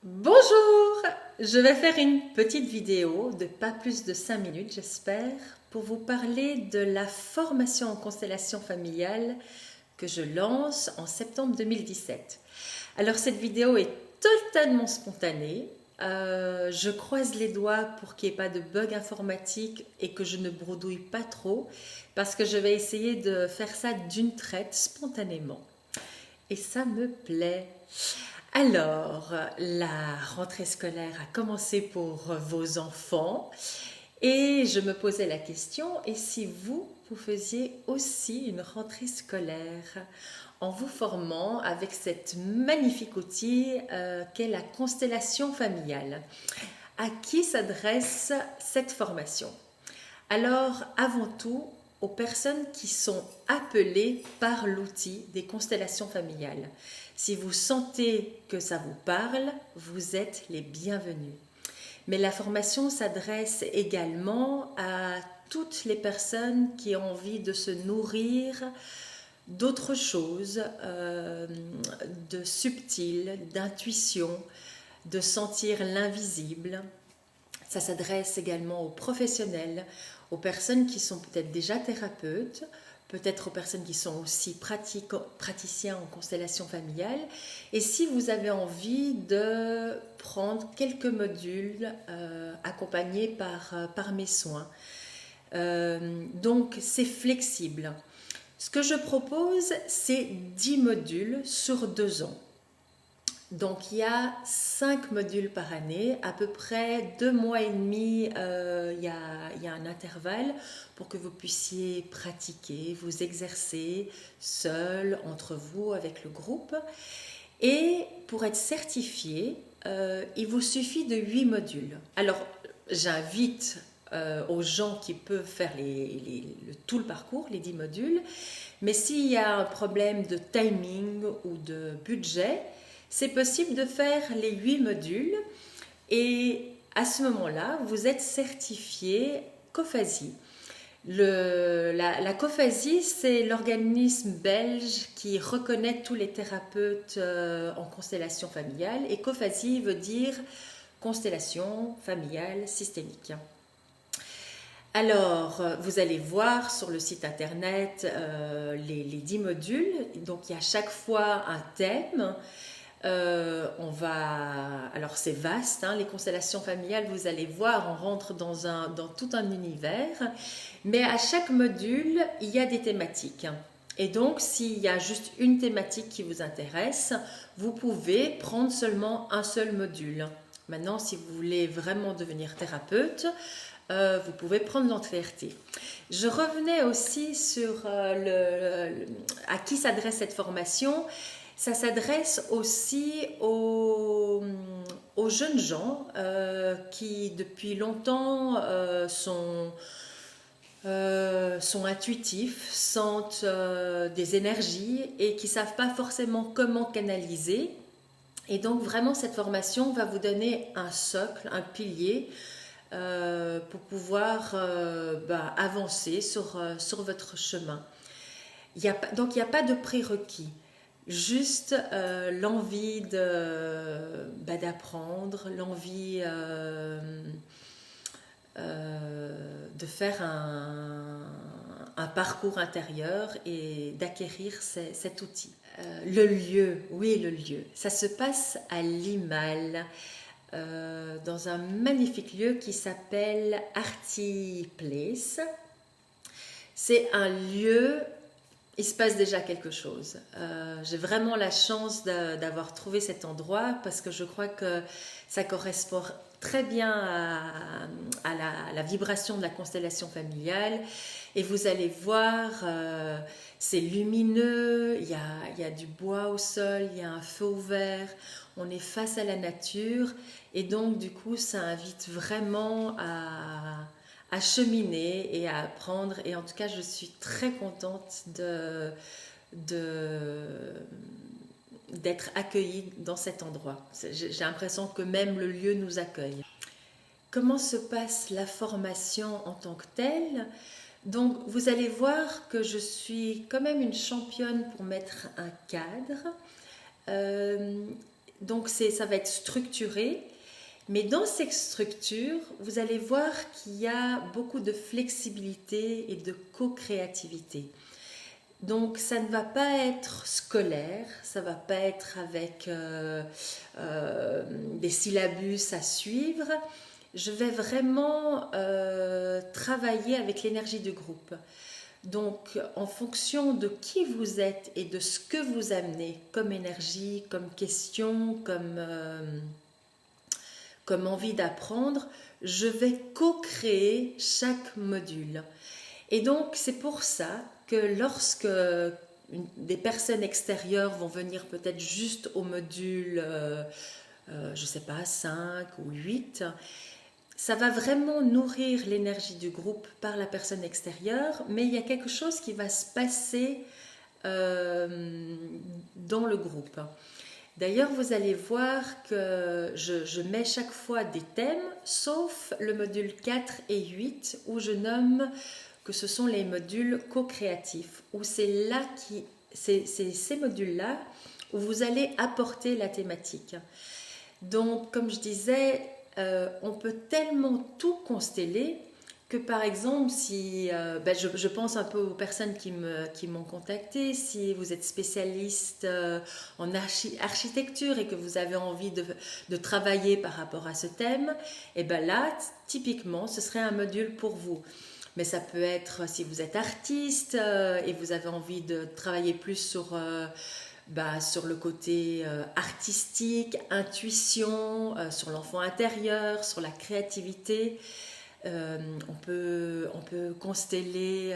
Bonjour! Je vais faire une petite vidéo de pas plus de 5 minutes, j'espère, pour vous parler de la formation en constellation familiale que je lance en septembre 2017. Alors cette vidéo est totalement spontanée. Je croise les doigts pour qu'il n'y ait pas de bug informatique et que je ne bredouille pas trop parce que je vais essayer de faire ça d'une traite spontanément. Et ça me plaît. Alors, la rentrée scolaire a commencé pour vos enfants et je me posais la question, et si vous faisiez aussi une rentrée scolaire en vous formant avec cette magnifique outil qu'est la constellation familiale? À qui s'adresse cette formation? Alors, avant tout, aux personnes qui sont appelées par l'outil des constellations familiales. Si vous sentez que ça vous parle, vous êtes les bienvenus. Mais la formation s'adresse également à toutes les personnes qui ont envie de se nourrir d'autres choses, de subtil, d'intuition, de sentir l'invisible. Ça s'adresse également aux professionnels, aux personnes qui sont peut-être déjà thérapeutes, peut-être aux personnes qui sont aussi praticiens en constellation familiale. Et si vous avez envie de prendre quelques modules accompagnés par mes soins. Donc c'est flexible. Ce que je propose, c'est 10 modules sur 2 ans. Donc il y a 5 modules par année, à peu près 2 mois et demi, il y a un intervalle pour que vous puissiez pratiquer, vous exercer seul, entre vous, avec le groupe. Et pour être certifié, il vous suffit de 8 modules. Alors j'invite aux gens qui peuvent faire tout le parcours, les 10 modules, mais s'il y a un problème de timing ou de budget, c'est possible de faire les 8 modules et à ce moment-là, vous êtes certifié COFASI. La COFASI, c'est l'organisme belge qui reconnaît tous les thérapeutes en constellation familiale, et COFASI veut dire constellation familiale systémique. Alors, vous allez voir sur le site internet les 10 modules. Donc, il y a chaque fois un thème. Alors c'est vaste, hein, les constellations familiales, vous allez voir, on rentre dans tout un univers, mais à chaque module, il y a des thématiques. Et donc, s'il y a juste une thématique qui vous intéresse, vous pouvez prendre seulement un seul module. Maintenant, si vous voulez vraiment devenir thérapeute, vous pouvez prendre l'entièreté. Je revenais aussi sur à qui s'adresse cette formation. Ça s'adresse aussi aux jeunes gens qui depuis longtemps sont intuitifs, sentent des énergies et qui ne savent pas forcément comment canaliser. Et donc vraiment cette formation va vous donner un socle, un pilier pour pouvoir avancer sur votre chemin. Donc il n'y a pas de prérequis. Juste l'envie d'apprendre, l'envie de faire un parcours intérieur et d'acquérir cet outil. Le lieu, oui le lieu, ça se passe à Limal, dans un magnifique lieu qui s'appelle Arty Place. C'est un lieu... Il se passe déjà quelque chose. J'ai vraiment la chance d'avoir trouvé cet endroit parce que je crois que ça correspond très bien à la vibration de la constellation familiale. Et vous allez voir, c'est lumineux, il y a du bois au sol, il y a un feu ouvert, on est face à la nature. Et donc, du coup, ça invite vraiment à cheminer et à apprendre. Et en tout cas, je suis très contente d'être accueillie dans cet endroit. J'ai l'impression que même le lieu nous accueille. Comment se passe la formation en tant que telle? Donc, vous allez voir que je suis quand même une championne pour mettre un cadre. Donc ça va être structuré, mais dans cette structure, vous allez voir qu'il y a beaucoup de flexibilité et de co-créativité. Donc ça ne va pas être scolaire, ça ne va pas être avec des syllabus à suivre. Je vais vraiment travailler avec l'énergie du groupe. Donc en fonction de qui vous êtes et de ce que vous amenez comme énergie, comme question, comme envie d'apprendre, je vais co-créer chaque module. Et donc c'est pour ça que lorsque des personnes extérieures vont venir peut-être juste au module, je ne sais pas, 5 ou 8, ça va vraiment nourrir l'énergie du groupe par la personne extérieure, mais il y a quelque chose qui va se passer dans le groupe. D'ailleurs, vous allez voir que je mets chaque fois des thèmes, sauf le module 4 et 8, où je nomme que ce sont les modules co-créatifs, où c'est ces modules-là où vous allez apporter la thématique. Donc, comme je disais, on peut tellement tout consteller que par exemple, si je pense un peu aux personnes qui m'ont contacté, si vous êtes spécialiste en architecture et que vous avez envie de travailler par rapport à ce thème, et bien là, typiquement, ce serait un module pour vous. Mais ça peut être si vous êtes artiste et vous avez envie de travailler plus sur le côté artistique, intuition, sur l'enfant intérieur, sur la créativité. On peut consteller,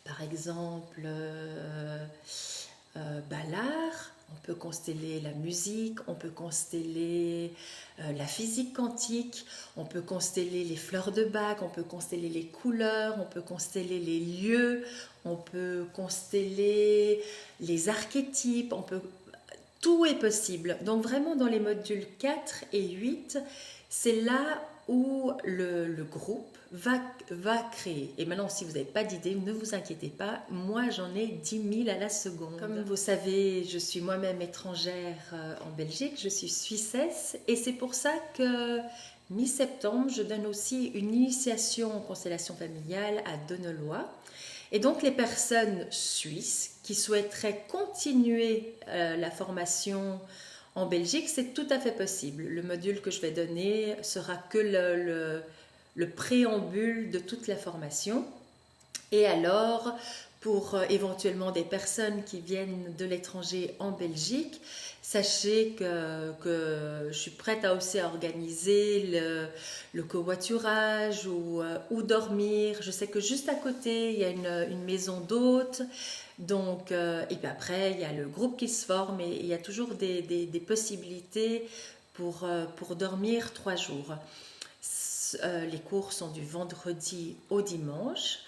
par exemple, l'art, on peut consteller la musique, on peut consteller la physique quantique, on peut consteller les fleurs de bac, on peut consteller les couleurs, on peut consteller les lieux, on peut consteller les archétypes, tout est possible. Donc vraiment dans les modules 4 et 8, c'est là où le groupe va créer. Et maintenant, si vous n'avez pas d'idée, ne vous inquiétez pas, moi j'en ai 10 000 à la seconde. Comme vous savez, je suis moi-même étrangère en Belgique, je suis suissesse, et c'est pour ça que mi-septembre, je donne aussi une initiation en constellation familiale à Denelois. Et donc les personnes suisses qui souhaiteraient continuer la formation en Belgique, c'est tout à fait possible. Le module que je vais donner sera que le préambule de toute la formation. Et alors, pour éventuellement des personnes qui viennent de l'étranger en Belgique, sachez que je suis prête à aussi organiser le covoiturage ou dormir. Je sais que juste à côté, il y a une maison d'hôtes. Donc, et puis après, il y a le groupe qui se forme et il y a toujours des possibilités pour dormir 3 jours. Les cours sont du vendredi au dimanche,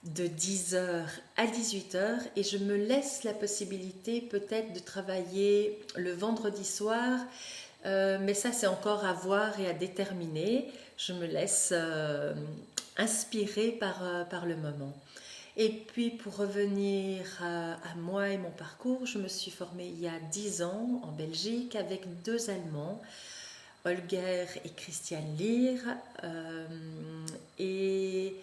de 10h à 18h, et je me laisse la possibilité peut-être de travailler le vendredi soir, mais ça c'est encore à voir et à déterminer. Je me laisse inspirer par le moment. Et puis pour revenir à moi et mon parcours, je me suis formée il y a 10 ans en Belgique avec 2 Allemands, Holger et Christian Leer. Et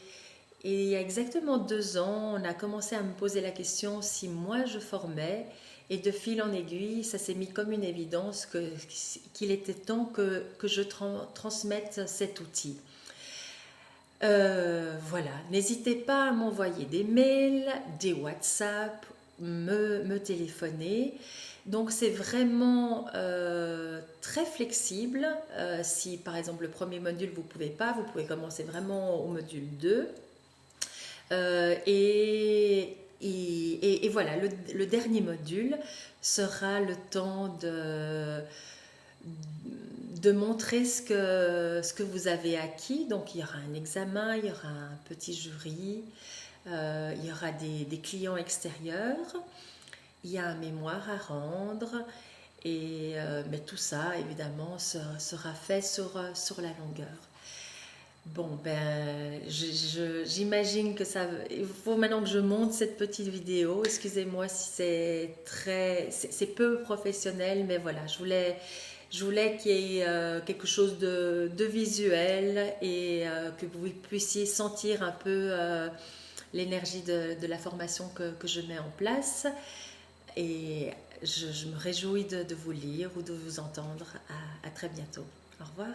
il y a exactement 2 ans, on a commencé à me poser la question si moi je formais. Et de fil en aiguille, ça s'est mis comme une évidence qu'il était temps que je transmette cet outil. Voilà, n'hésitez pas à m'envoyer des mails, des WhatsApp, me téléphoner. Donc c'est vraiment très flexible. Si par exemple le premier module vous ne pouvez pas, vous pouvez commencer vraiment au module 2. Et voilà, le dernier module sera le temps de montrer ce que vous avez acquis. Donc il y aura un examen, il y aura un petit jury, il y aura des clients extérieurs, il y a un mémoire à rendre, mais tout ça évidemment sera fait sur la longueur. Bon, ben, j'imagine que ça. Il faut maintenant que je monte cette petite vidéo. Excusez-moi si c'est peu professionnel, mais voilà, je voulais qu'il y ait quelque chose de visuel et que vous puissiez sentir un peu l'énergie de la formation que je mets en place. Et je me réjouis de vous lire ou de vous entendre. À très bientôt. Au revoir.